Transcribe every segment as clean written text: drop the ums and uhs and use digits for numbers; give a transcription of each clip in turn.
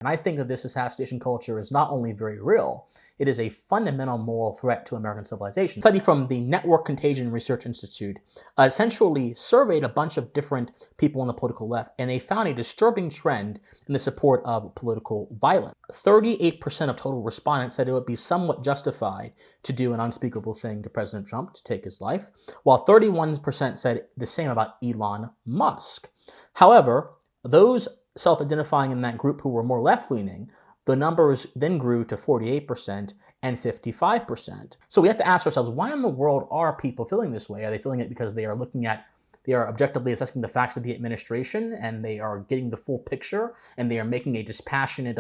And I think that this assassination culture is not only very real, it is a fundamental moral threat to American civilization. A study from the Network Contagion Research Institute essentially surveyed a bunch of different people on the political left, and they found a disturbing trend in the support of political violence. 38% of total respondents said it would be somewhat justified to do an unspeakable thing to President Trump, to take his life, while 31% said the same about Elon Musk. However, those self-identifying in that group who were more left-leaning, the numbers then grew to 48% and 55%. So we have to ask ourselves, why in the world are people feeling this way? Are they feeling it because they are objectively assessing the facts of the administration and they are getting the full picture and they are making a dispassionate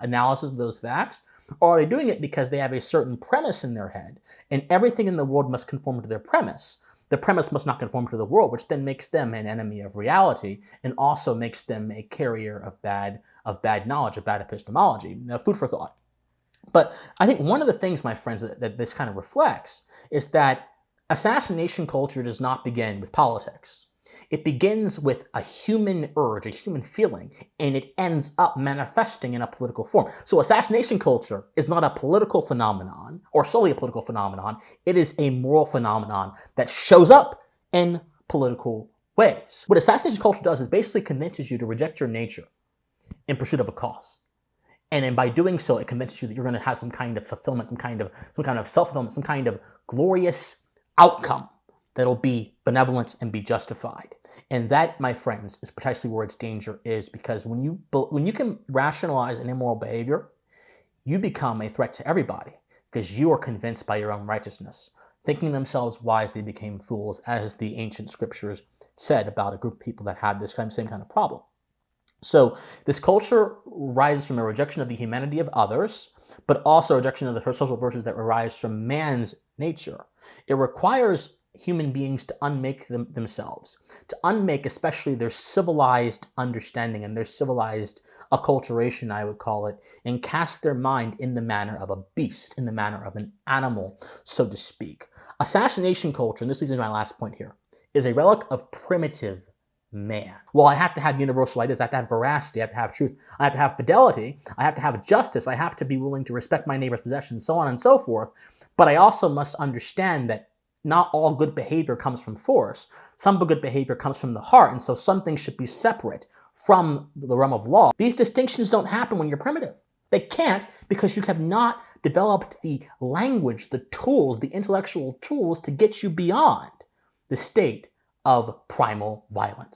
analysis of those facts? Or are they doing it because they have a certain premise in their head and everything in the world must conform to their premise? The premise must not conform to the world, which then makes them an enemy of reality and also makes them a carrier of bad knowledge, of bad epistemology. Now, food for thought. But I think one of the things, my friends, that this kind of reflects is that assassination culture does not begin with politics. It begins with a human urge, a human feeling, and it ends up manifesting in a political form. So assassination culture is not a political phenomenon, or solely a political phenomenon. It is a moral phenomenon that shows up in political ways. What assassination culture does is basically convinces you to reject your nature in pursuit of a cause. And then by doing so, it convinces you that you're going to have some kind of fulfillment, some kind of self-fulfillment, some kind of glorious outcome that'll be benevolent and be justified. And that, my friends, is precisely where its danger is, because when you can rationalize an immoral behavior, you become a threat to everybody because you are convinced by your own righteousness. Thinking themselves wise, they became fools, as the ancient scriptures said about a group of people that had this same kind of problem. So this culture rises from a rejection of the humanity of others, but also a rejection of the social virtues that arise from man's nature. It requires human beings to unmake themselves, to unmake especially their civilized understanding and their civilized acculturation, I would call it, and cast their mind in the manner of a beast, in the manner of an animal, so to speak. Assassination culture, and this leads me to my last point here, is a relic of primitive man. Well, I have to have universal ideas, I have to have veracity, I have to have truth, I have to have fidelity, I have to have justice, I have to be willing to respect my neighbor's possessions, so on and so forth. But I also must understand that not all good behavior comes from force. Some good behavior comes from the heart, and so some things should be separate from the realm of law. These distinctions don't happen when you're primitive. They can't, because you have not developed the language, the tools, the intellectual tools to get you beyond the state of primal violence.